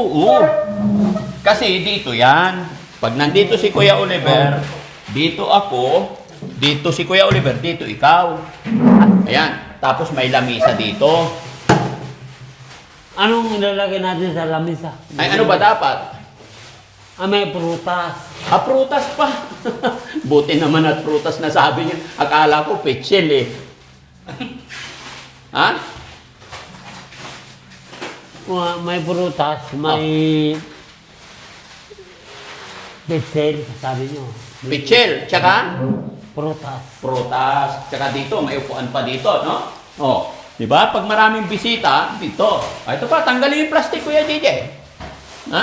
Oo. Kasi dito yan. Pag nandito si Kuya Oliver, dito ako, dito si Kuya Oliver, dito ikaw. Ayan. Tapos may lamisa dito. Anong ilalagay natin sa lamisa? Ay, ano ba dapat? May prutas. Prutas pa. Buti naman at prutas na sabi niya. Akala ko petsil eh. Ha? May prutas, may pitsel, sabi nyo. Petsil, tsaka? Prutas. Prutas. Tsaka dito, may upuan pa dito, no? Oh, di ba? Pag maraming bisita, dito. Ito pa, tanggalin yung plastic, Kuya JJ. Ha?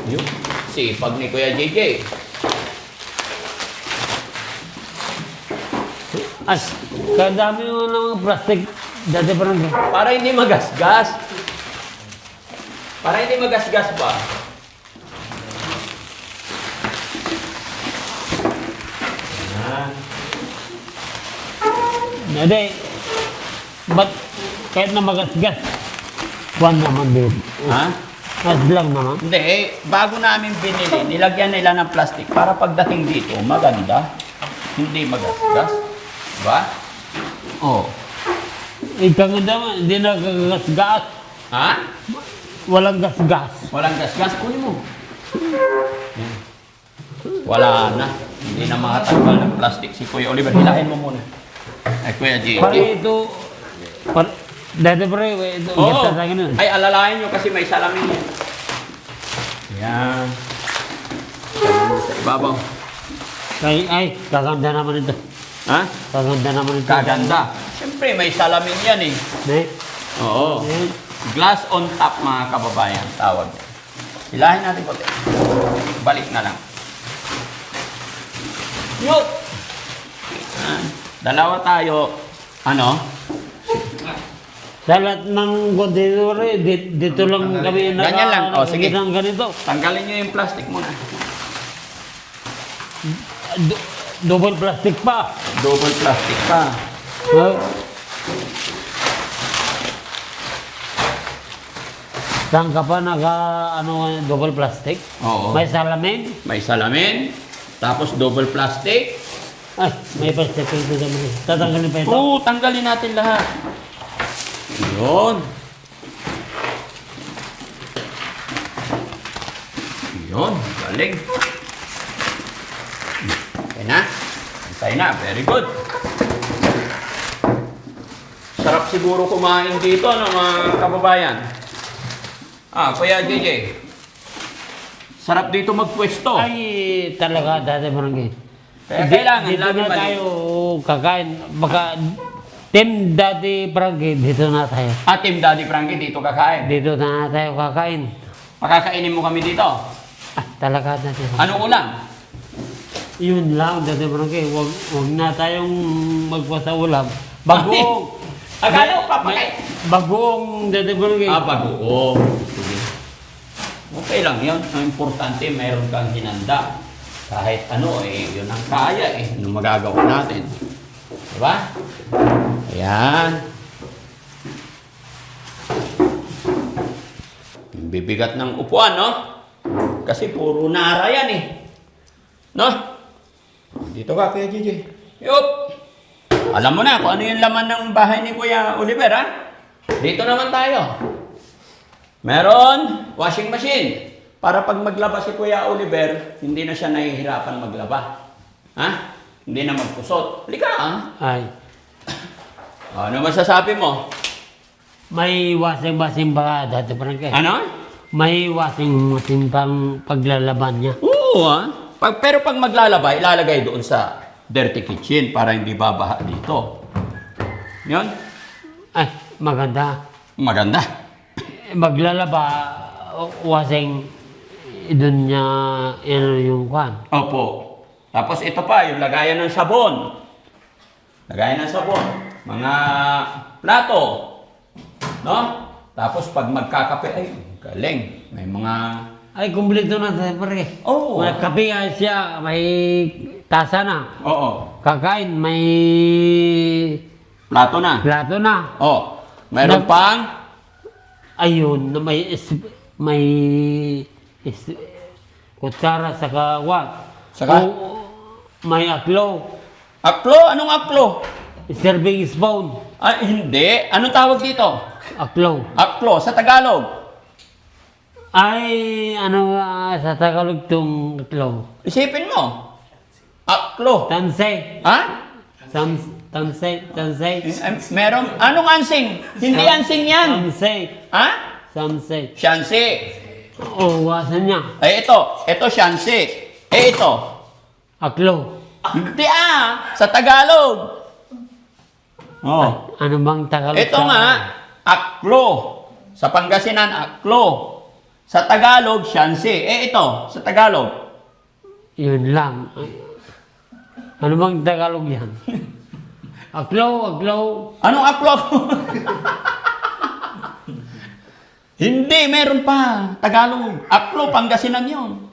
Yun. Sipag ni Kuya JJ. As, kadami mo ng plastic. Dati parang Para hindi magasgas. Para hindi magasgas ba? Yan. dati, ba't kahit na magasgas, buwan naman din. Ha? As lang naman. Hindi, bago namin binili, nilagyan nila ng plastic para pagdating dito, maganda. Hindi magasgas. Diba? Oh. Ikaw nga naman, hindi nagagasgas. Ha? Walang gasgas. Walang gasgas, kunin mo. Yan. Wala na. Hindi na makatanggal ng plastic si Kuya Oliver. Hilahin mo muna. Ay, Kuya G. Parang ito, dati pre, ito, Oo. gata sa akin nun. Ay, alalayan nyo kasi may salamin yan. Yan. Salamin sa ibabaw. Ay, kaganda naman ito. Ha? Kaganda naman ito. Kaganda. Siyempre, may salamin yan eh. Ne? Oo. Ne? Glass on top, mga kababayan. Tawag. Hilahin natin konti. Balik na lang. Yup! Yan. Dalawa tayo. Ano? Sa lahat ng container, dito lang kami Ganyan lang. O, sige. ng ganito. Tanggalin nyo yung plastic muna. Double plastic pa. Double plastic pa. Saan ka pa double plastic? Oo. May salamin? May salamin. Tapos double plastic. Ay, may plastic ito sa mga. Tatanggalin pa ito? Oo, tanggalin natin lahat. Yun. Yun, galing. Okay na. Antay na, very good. Sarap siguro kumain dito, no, mga kababayan. Kuya JJ. Sarap dito magpwesto. Ay, talaga, dati barangay. Kaya kailangan, dito lagi na mali. tayo kakain. Baka, team dati barangay, dito na tayo. Team Daddy Frankie, dito kakain. Dito na tayo kakain. Pakakainin mo kami dito. Talaga dati. Ano ulam? Yun lang, dati barangay. Huwag na tayong magpasa ulam. Bagoong. Akala ko papakain. Bagoong dati barangay. Bagoong. Sige. Okay lang yun. Ang importante, mayroon kang hinanda. Kahit ano, yun ang kaya Yung magagawa natin. Diba? Ayan. Bibigat ng upuan, no? Kasi puro nara yan No? Dito ka, Kuya Gigi. Yup! Alam mo na kung ano yung laman ng bahay ni Kuya Oliver, ha? Dito naman tayo. Meron washing machine. Para pag maglaba si Kuya Oliver, hindi na siya nahihirapan maglaba. Ha? Hindi na magkusot. Halika, ha? Ay, Ano masasabi mo? may washing ba dati barangay? Ano? May washing pang paglalaban niya. Oo, ha? Pero pag maglalaba, ilalagay doon sa dirty kitchen para hindi babaha dito. Yun? Ay, maganda. Maganda. Maglalaba, washing, doon niya, yung kwan. Opo. Tapos ito pa, yung lagayan ng sabon. Lagayan ng sabon. Mga plato. No? Tapos pag magkakape, ay, galing. May mga... Ay, kumpleto na tayo pare. Oo. May kape nga siya, may tasa na. Oo. Kakain, may Plato na. plato na. Oh. Mayroon Nag- pang Ayun, na may kutsara sa kawat. Saka? May aklo. Aklo? Anong aklo? Serving spoon. Ah, hindi. Anong tawag dito? Aklo. Aklo, sa Tagalog. Ay, ano sa Tagalog tong aklo? Isipin mo. Aklo. Tansay. Ha? Tansay. Meron, anong ansing? Hindi ansing yan. Tansay. Ha? Tansay. Shansi. Oh, wasan niya. Eh, ito shansi. Eh, ito. Aklo. Hindi sa Tagalog. Oh. Ano bang Tagalog? Ito nga, aklo. Sa Pangasinan, aklo. Sa Tagalog, shansi. Eh, ito, sa Tagalog. Yun lang. Ano bang Tagalog yan? Aklo. Anong aklo? Hindi, meron pa. Tagalog. Aklo, Pangasinan yun.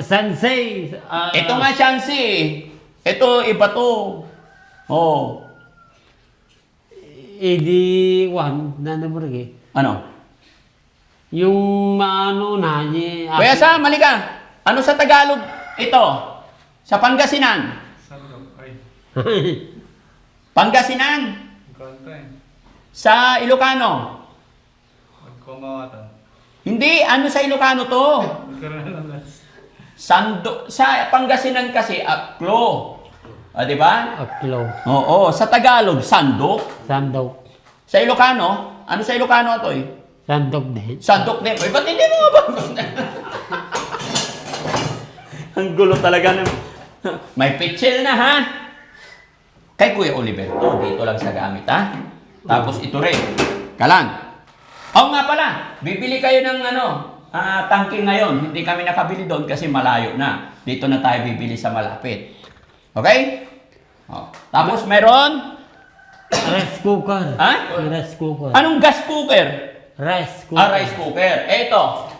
Sansay. Ito nga shansi. Ito, iba to. Oh. Edi, na nabaragi. Ano? Yung maano na niya. Kuya Sam, mali ka. Ano sa Tagalog? Ito. Sa Pangasinan. Pangasinan. Sa Ilocano. Hindi, ano sa Ilocano to? Sa Pangasinan kasi, aklo. Ah, di ba? Aklo. Oo, sa Tagalog, sandok. Sandok. Sa Ilocano, ano sa Ilocano ito eh? Sandok din. Sandok din. Ba't hindi mo ba? Ang gulo talaga ng... May pitchel na ha? Kay Kuya Oliver, dito lang sa gamit ha? Tapos ito rin. Kalang. Oo nga pala, bibili kayo ng tangke ngayon. Hindi kami nakabili doon kasi malayo na. Dito na tayo bibili sa malapit. Okay? Tapos meron... Rice cooker. Ha? Rice cooker. Anong gas cooker? Rice cooker. Rice cooker. Ito.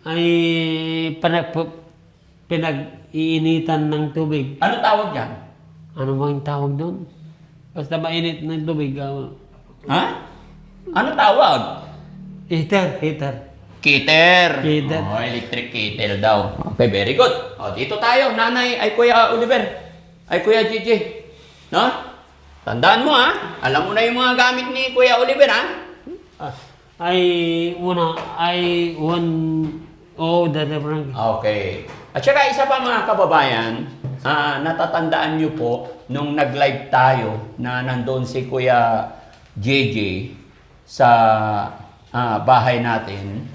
Ay pinag-iinitan ng tubig. Ano tawag dyan? Ano bang tawag doon? Basta mainit ng tubig. Ha? Ano tawag? Heater. Keter. Keter. Oh, electric kettle daw. Okay, very good. Dito tayo, nanay, ay Kuya Oliver. Ay Kuya Gigi. No? Tandaan mo Alam mo na yung mga gamit ni Kuya Oliver Dati parang. Okay. At saka isa pa mga kababayan, natatandaan nyo po nung nag-live tayo na nandoon si Kuya JJ sa bahay natin,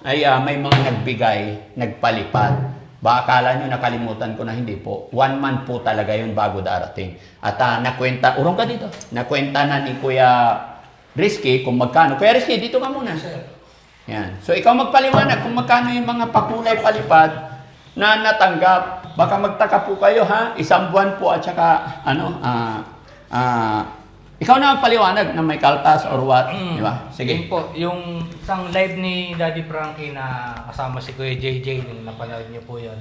ay may mga nagbigay, nagpalipad. Baka akala nyo nakalimutan ko na, hindi po. 1 month po talaga yun bago darating. At nakwenta, urong ka dito, nakwenta na ni Kuya Rizky kung magkano. Kuya Rizky, dito ka muna. Yan. So ikaw magpaliwanag kung magkano yung mga pakulay palipad na natanggap. Baka magtaka po kayo isang buwan po at saka ikaw na magpaliwanag na may kaltas or what, di ba? Sige. Yun po, yung isang live ni Daddy Frankie na kasama si Kuya JJ, nung napanood niyo po yun.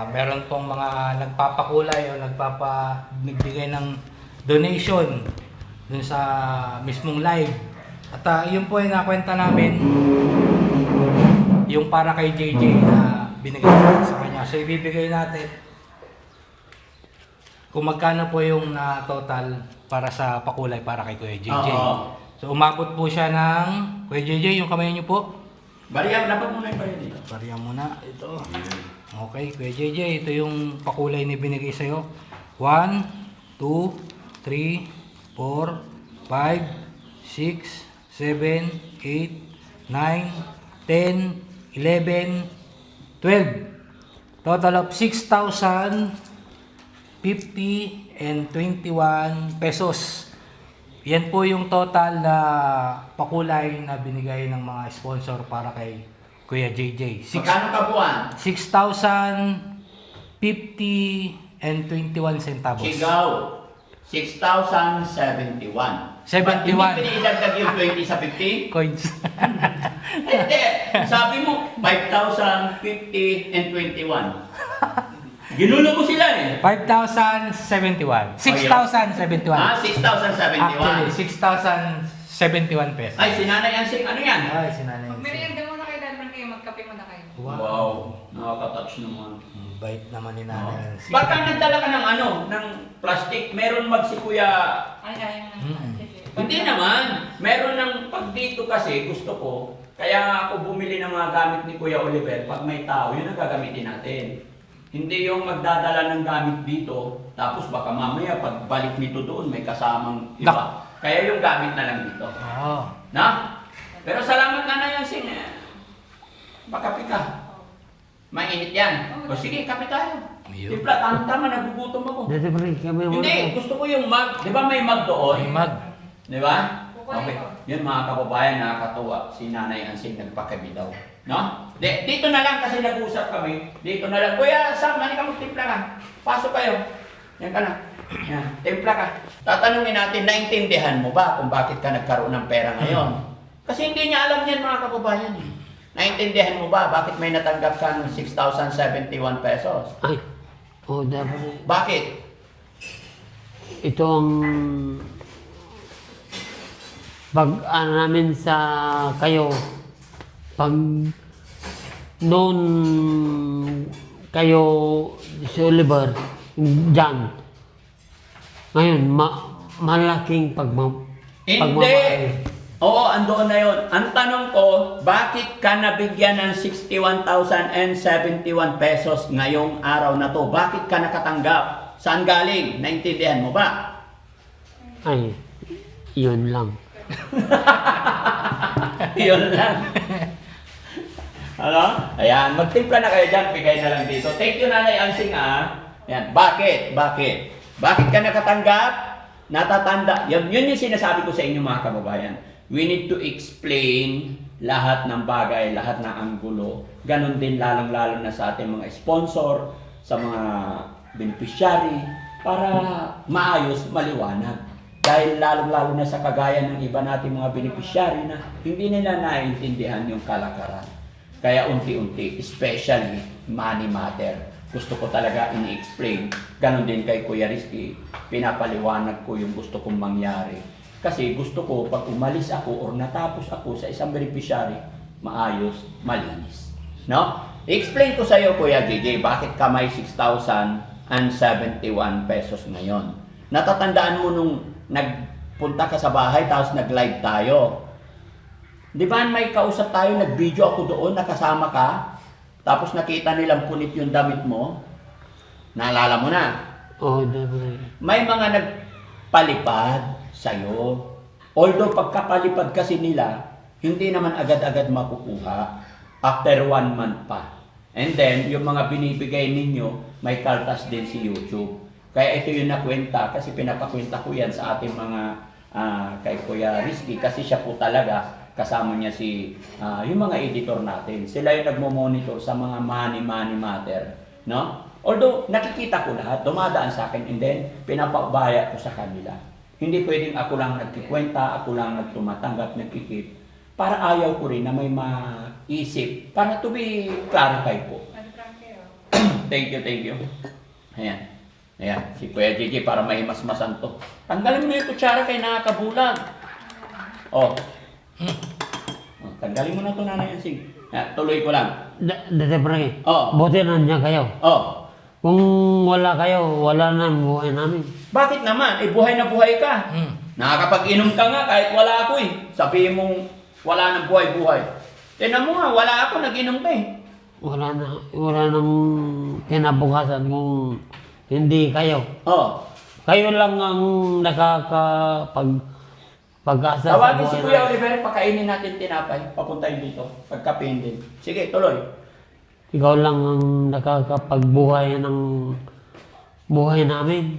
Meron pong mga nagpapakulay o nagbigay ng donation dun sa mismong live. At yun po yung nakwenta namin, yung para kay JJ na binigay sa kanya. So ibibigay natin kung magkano po yung total para sa pakulay para kay Kuya JJ. So umabot po siya ng Kuya JJ, yung kamay niyo po. Bariya, dapat muna yung bariya dito. Bariya muna. Ito. Okay, Kuya JJ, ito yung pakulay na binigay sa'yo. 1, 2, 3, 4, 5, 6, 7, 8, 9, 10, 11, 12. Total of 6,050 and 21 pesos. Yan po yung total na pakulay na binigay ng mga sponsor para kay Kuya JJ. Magkano ka buwan? 6,050 and 21 centavos. Sigaw. 6,071. 71. Ba't hindi pinilagdag yung 20 sa 50? Coins. Hindi. Sabi mo, 5,050 and 21. Ginulo mo sila eh. 5,071. 6,071. 6,071. Actually, 6,071 pesos. Ay, si Nanay Ansing, ano yan? Ay, sinanay. Mag-merienda muna kayo, Daddy Frankie. Magkape muna kayo. Wow, nakaka-touch naman. Bait naman ni nanay. Baka nagdala ka ng ng plastic, meron si Kuya. Ay, ay. Sige. Hindi naman. Meron ng pag dito kasi, gusto ko, kaya nga ako bumili ng mga gamit ni Kuya Oliver, pag may tao, yun ang gagamitin natin. Hindi yung magdadala ng gamit dito, tapos baka mamaya pagbalik nito doon, may kasamang iba. Kaya yung gamit na lang dito. Oo. Na? Pero salamat na yan, Sing. Pakapi ka. Mainit yan. O sige, kape tayo. Ayun. Tipla, tama-tama, nagugutom ako. Dati Frankie, kami Hindi, gusto ko yung mug. Di ba may mug doon? Ay, mag. Di ba? Kukunin Okay. ko. Yun mga kababayan, nakakatuwa. Si Nanay Ansing nagpakabi daw. No? Dito na lang kasi nag-usap kami. Dito na lang. Kuya, Sam, mali ka magtimpla ka. Pasok kayo. Yan ka na. Yan, timpla ka. Tatanungin natin, naintindihan mo ba kung bakit ka nagkaroon ng pera ngayon? Kasi hindi niya alam yan mga kababayan. Naintindihan mo ba bakit may natanggap ka ng 6,071 pesos? Ay, dapat Bakit? ito ang pag ano namin sa kayo, pag noon kayo si Oliver dyan, ngayon malaking Hindi! Oo, andoon na yun. Ang tanong ko, bakit ka nabigyan ng 61,071 pesos ngayong araw na to? Bakit ka nakatanggap? Saan galing? Naintindihan mo ba? Ay, yun lang. Yun lang. Ano? Ayan, magtimpla na kayo dyan, bigay na lang dito. Thank you, Nanay Ansing, Ayan, bakit? Bakit ka nakatanggap? Natatanda. Yun yung sinasabi ko sa inyo mga kababayan. We need to explain lahat ng bagay, lahat ng anggulo. Ganon din lalong-lalo na sa ating mga sponsor, sa mga beneficiary, para maayos, maliwanag. Dahil lalong-lalo na sa kagaya ng iba nating mga beneficiary na hindi nila naiintindihan yung kalakaran. Kaya unti-unti, especially money matter, gusto ko talaga ini-explain. Ganon din kay Kuya Rizky, pinapaliwanag ko yung gusto kong mangyari. Kasi gusto ko pag umalis ako or natapos ako sa isang beneficiary, maayos, malinis. No? I-explain ko sa iyo, Kuya JJ, bakit ka may 6,071 pesos ngayon. Natatandaan mo nung nagpunta ka sa bahay tapos nag-live tayo. Di ba may kausap tayo, nag-video ako doon, nakasama ka, tapos nakita nilang punit yung damit mo? Naalala mo na? Dapat. May mga nagpalipad sa'yo. Although pagkapalipad kasi nila, hindi naman agad-agad makukuha. After 1 month pa. And then, yung mga binibigay ninyo, may kaltas din si YouTube. Kaya ito yung nakwenta, kasi pinapakwenta ko yan sa ating mga kay Kuya Rizky, kasi siya po talaga, kasama niya yung mga editor natin. Sila yung nagmo-monitor sa mga money matter. No? Although, nakikita ko lahat, dumadaan sa akin, and then, pinapabaya ko sa kanila. Hindi pwedeng ako lang nagkikwenta, ako lang nagtumatanggap, nagkikip. Para ayaw ko rin na may maisip. Para to be clarified po. Daddy Frankie, Thank you. Ayan. Si Kuya JJ para mahimasmasan to. Tanggalin mo na yung kutsara kay nakakabulag. Tanggalin mo na to, Nanay Ansing. Tuloy ko lang. Dati Frankie, Oo. buti nandiyan kayo. Kung wala kayo, wala na ang buhay namin. Bakit naman? Buhay na buhay ka. Nakakapag-inom ka nga kahit wala ako eh. Sabihin mong wala nang buhay-buhay. Tignan mo nga, wala ako, nag-inom ka eh. Wala nang kinabukasan kung hindi kayo. Kayo lang ang pag-asa sa Tawagin si buhay Kuya namin. Oliver, pakainin natin tinapay. Papuntahin dito. Pagkapihin din. Sige, tuloy. Ikaw lang ang nakakapagbuhay ng buhay namin.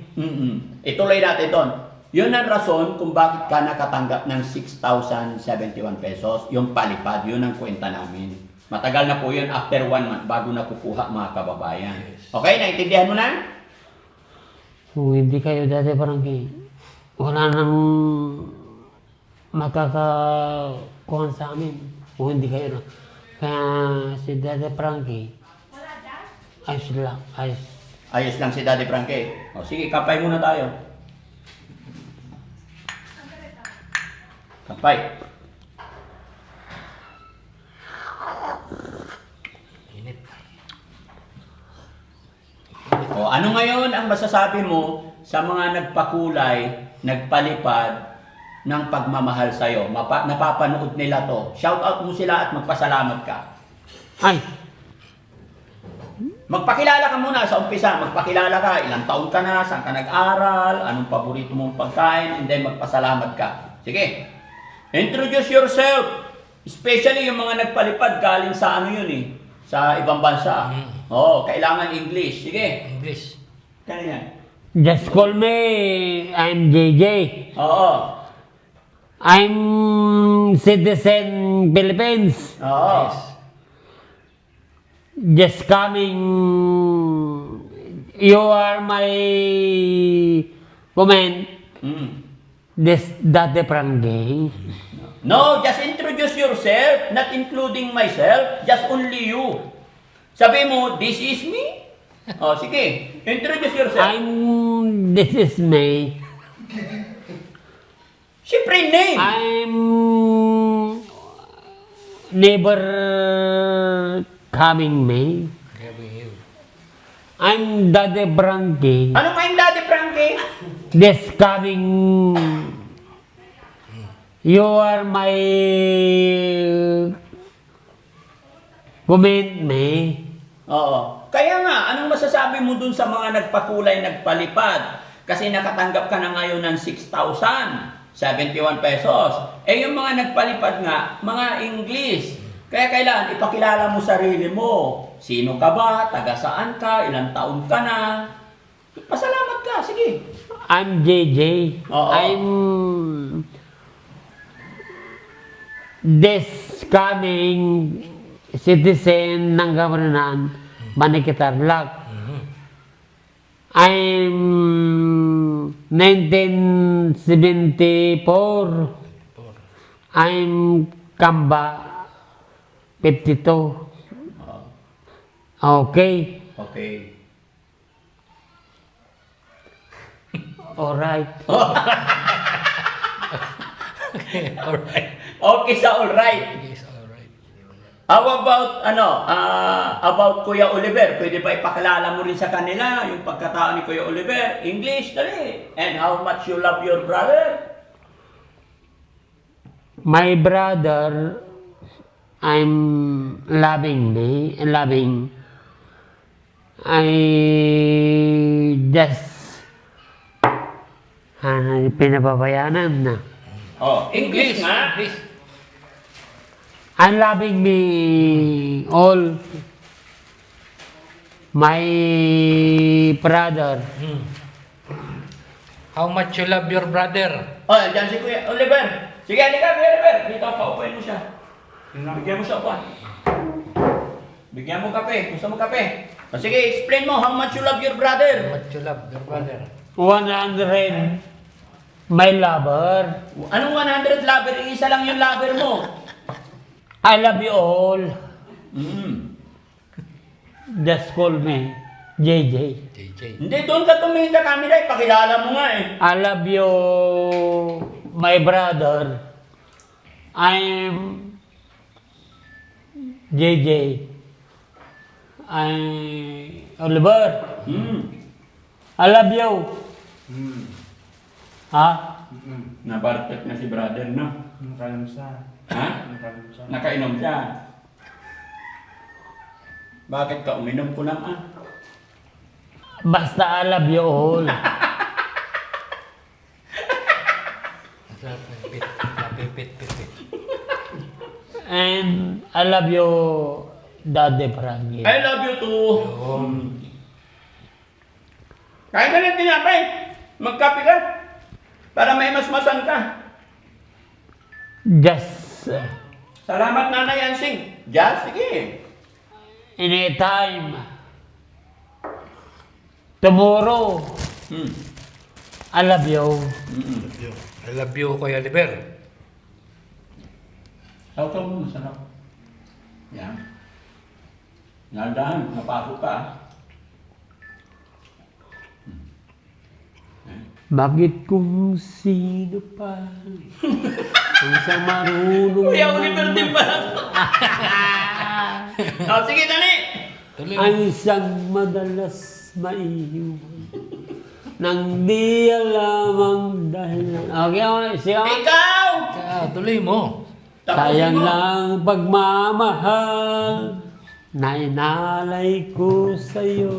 Ituloy natin doon. Yun ang rason kung bakit ka nakatanggap ng 6,071 pesos. Yung palipad, yun ang kwenta namin. Matagal na po yun, after 1 month, bago nakukuha mga kababayan. Okay, naintindihan mo na? Kung hindi kayo dati parang wala nang makakakuhan sa amin. Kung hindi kayo na. Kaya si Dada Frankie, ayos lang, ayos. Ayos lang si Daddy Frankie. O sige, kapay muna tayo. Kapay. Init. O ano ngayon ang masasabi mo sa mga nagpakulay, nagpalipad ng pagmamahal sa'yo? Napapanood nila to. Shout out mo sila at magpasalamat ka. Ay, Magpakilala ka muna sa umpisa. Magpakilala ka. Ilang taon ka na, saan ka nag-aral, anong paborito mong pagkain, and then magpasalamat ka. Sige. Introduce yourself. Especially yung mga nagpalipad galing sa ano yun eh. Sa ibang bansa. Oo, kailangan English. Sige. English. Kaya yan. just call me, I'm JJ. Oo. I'm citizen Philippines. Oo. Yes. Just coming, you are my comment. This Dati Frankie. No, just introduce yourself, not including myself, just only you. Sabi mo, this is me? Oh, sige. Introduce yourself. This is me. Siyempre, name. I'm never coming me. Grabe you. I'm Dati Frankie. Ano kayong Daddy Frankie? This coming, you are my comment me. Oo. Kaya nga, anong masasabi mo dun sa mga nagpakulay, nagpalipad? Kasi nakatanggap ka na ngayon ng 6,071 pesos. Eh yung mga nagpalipad nga, mga English. Kaya kailangan ipakilala mo sarili mo. Sino ka ba? Taga saan ka? Ilang taon ka na? Pasalamat ka. Sige. I'm JJ. Oo. I'm this coming citizen ng Kamarinahan, Manikitarlac. I'm 1974. I'm Kamba 52. Okay. Okay. Alright. Alright. Okay sa alright. Yes, alright. How about, about Kuya Oliver? Pwede ba ipakilala mo rin sa kanila yung pagkatao ni Kuya Oliver? English, dali. And how much you love your brother? My brother, I'm loving me, loving. I just pinababayanan na. Oh, English nga. English. I'm loving me all. My brother, How much you love your brother? Oh, dyan si Kuya Oliver. Sige, halika, Kuya Oliver. Dito, paupuin mo siya. Bigyan mo siya upuan. Bigyan mo kape. Gusto mo kape? O sige, explain mo how much you love your How brother. much you love your brother? 100, my lover. Anong 100 lover? Isa lang yung lover mo. I love you all. Just call me JJ. JJ. Hindi, doon ka tumingin sa camera. Ipakilala mo nga eh. I love you, my brother. I'm JJ. I'm Oliver. I love you. Ha? Nabartek na si brother, no? Nakainom siya. Ha? Nakainom siya. Nakainom siya. Bakit ka uminom ko naman? Basta I love you all. Napipit. And I love you, Daddy Frankie. I love you too. Kain ka ng tinapay. Magkape ka. Para may masmasan ka. Just Salamat, Nanay Ansing. Just, sige. anytime. Tomorrow, I love you. I love you, Kuya Oliver. Sausaw mo, masarap. Yan. Naldahan, napasok ka. Bakit kung sino pa ang sa marunong Kuya Oliver din pa. Oh, sige, dali. Tuloy. ang siyang madalas maiiwan nang di alam ang dahilan. Okay, siya. Ikaw! Tuloy mo. Sayang Tapusin mo. lang pagmamahal na inalay ko sa'yo.